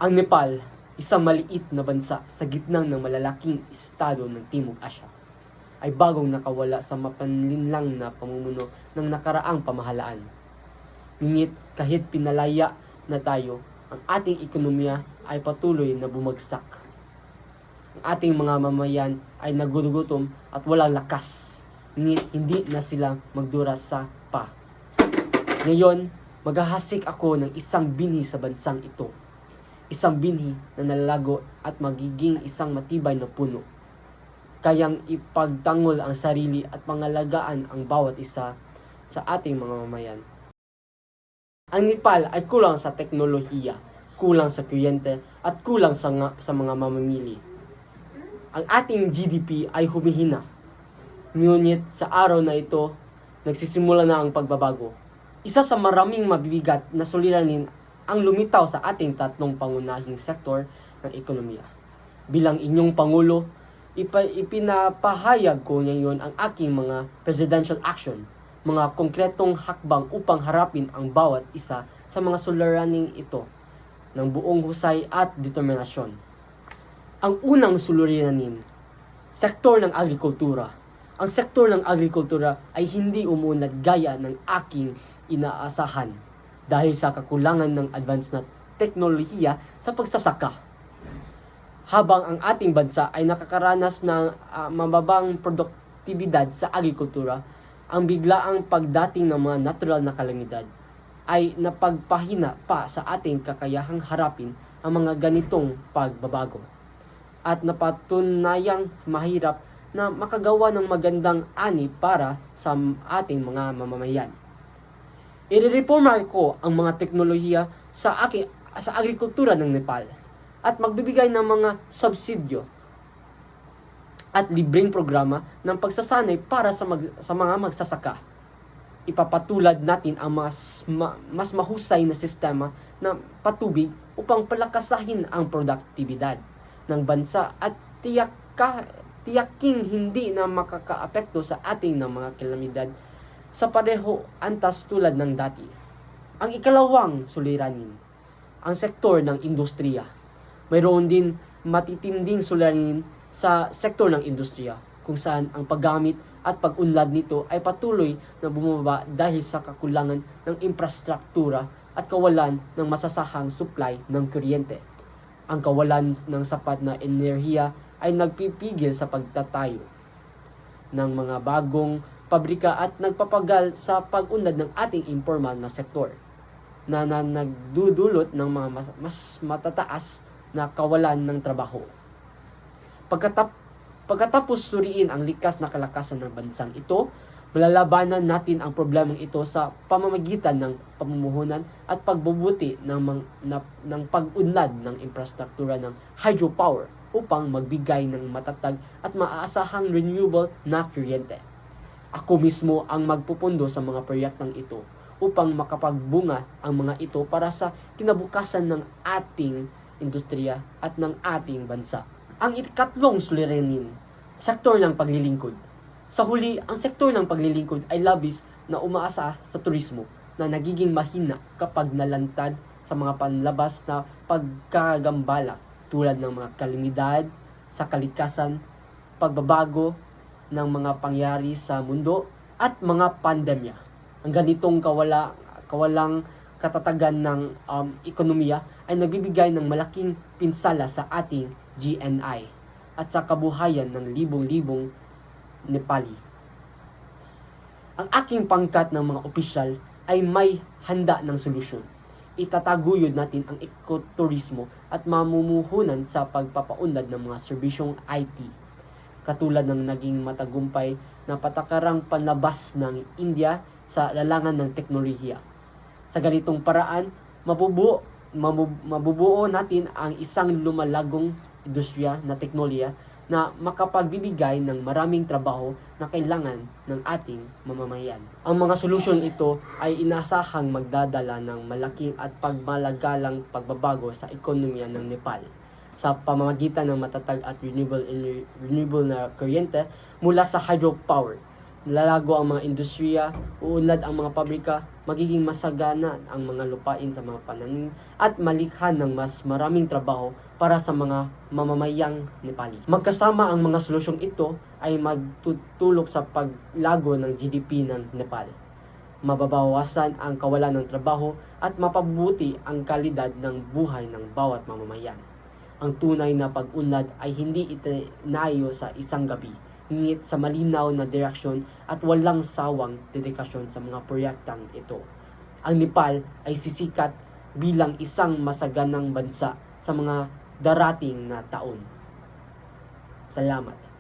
Ang Nepal, isang maliit na bansa sa gitna ng malalaking estado ng Timog Asya, ay bagong nakawala sa mapanlinlang na pamumuno ng nakaraang pamahalaan. Ngunit kahit pinalaya na tayo, ang ating ekonomiya ay patuloy na bumagsak. Ang ating mga mamayan ay nagugutom at walang lakas. Ngunit hindi na sila magdura sa pa. Ngayon, maghahasik ako ng isang binhi sa bansang ito. Isang binhi na nalalago at magiging isang matibay na puno. Kayang ipagtanggol ang sarili at pangalagaan ang bawat isa sa ating mga mamayan. Ang Nepal ay kulang sa teknolohiya, kulang sa kuryente at kulang sa mga mamimili. Ang ating GDP ay humihina. Ngunit sa araw na ito, nagsisimula na ang pagbabago. Isa sa maraming mabibigat na suliranin ang lumitaw sa ating tatlong pangunahing sektor ng ekonomiya. Bilang inyong Pangulo, ipinapahayag ko ngayon ang aking mga presidential action, mga konkretong hakbang upang harapin ang bawat isa sa mga suliraning ito ng buong husay at determinasyon. Ang unang suliranin, sektor ng agrikultura. Ang sektor ng agrikultura ay hindi umunlad gaya ng aking inaasahan dahil sa kakulangan ng advanced na teknolohiya sa pagsasaka. Habang ang ating bansa ay nakakaranas ng mababang produktibidad sa agrikultura, ang biglaang pagdating ng mga natural na kalamidad ay napagpahina pa sa ating kakayahang harapin ang mga ganitong pagbabago at napatunayang mahirap na makagawa ng magandang ani para sa ating mga mamamayan. Irereforma ko ang mga teknolohiya sa agrikultura ng Nepal at magbibigay ng mga subsidyo at libreng programa ng pagsasanay para sa mga magsasaka. Ipapatulad natin ang mas mahusay na sistema ng patubig upang palakasahin ang produktibidad ng bansa at tiyaking hindi na makakaapekto sa ating ng mga kalamidad sa pareho antas tulad ng dati. Ang ikalawang suliranin, ang sektor ng industriya. Mayroon din matitinding suliranin sa sektor ng industriya kung saan ang paggamit at pag-unlad nito ay patuloy na bumaba dahil sa kakulangan ng infrastruktura at kawalan ng masasahang supply ng kuryente. Ang kawalan ng sapat na enerhiya ay nagpipigil sa pagtatayo ng mga bagong pabrika at nagpapagal sa pag-unlad ng ating informal na sektor na nagdudulot ng mga mas matataas na kawalan ng trabaho. Pagkatapos suriin ang likas na kalakasan ng bansang ito, malalabanan natin ang problemang ito sa pamamagitan ng pamumuhunan at pagbubuti ng pag-unlad ng infrastruktura ng hydropower upang magbigay ng matatag at maaasahang renewable na kuryente. Ako mismo ang magpupundo sa mga proyektang ito upang makapagbunga ang mga ito para sa kinabukasan ng ating industriya at ng ating bansa. Ang ikatlong suliranin, sektor ng paglilingkod. Sa huli, ang sektor ng paglilingkod ay labis na umaasa sa turismo na nagiging mahina kapag nalantad sa mga panlabas na pagkagambala tulad ng mga kalamidad sa kalikasan, pagbabago ng mga pangyari sa mundo at mga pandemya. Ang ganitong kawalang katatagan ng ekonomiya ay nagbibigay ng malaking pinsala sa ating GNI at sa kabuhayan ng libong-libong Nepali. Ang aking pangkat ng mga opisyal ay may handa ng solusyon. Itataguyod natin ang ekoturismo at mamumuhunan sa pagpapaunlad ng mga serbisyong IT, katulad ng naging matagumpay na patakarang panlabas ng India sa larangan ng teknolohiya. Sa ganitong paraan, mabubuo natin ang isang lumalagong industriya na teknolohiya na makapagbibigay ng maraming trabaho na kailangan ng ating mamamayan. Ang mga solusyon ito ay inaasahang magdadala ng malaking at pagmalagalang pagbabago sa ekonomiya ng Nepal sa pamamagitan ng matatag at renewable na kuryente mula sa hydropower, lalago ang mga industriya, uunlad ang mga pabrika, magiging masagana ang mga lupain sa mga pananim at malikha ng mas maraming trabaho para sa mga mamamayang Nepali. Magkasama ang mga solusyong ito ay magtutulok sa paglago ng GDP ng Nepal. Mababawasan ang kawalan ng trabaho at mapabubuti ang kalidad ng buhay ng bawat mamamayan. Ang tunay na pag-unlad ay hindi itinayo sa isang gabi, ngunit sa malinaw na direksyon at walang sawang dedikasyon sa mga proyektang ito. Ang Nepal ay sisikat bilang isang masaganang bansa sa mga darating na taon. Salamat.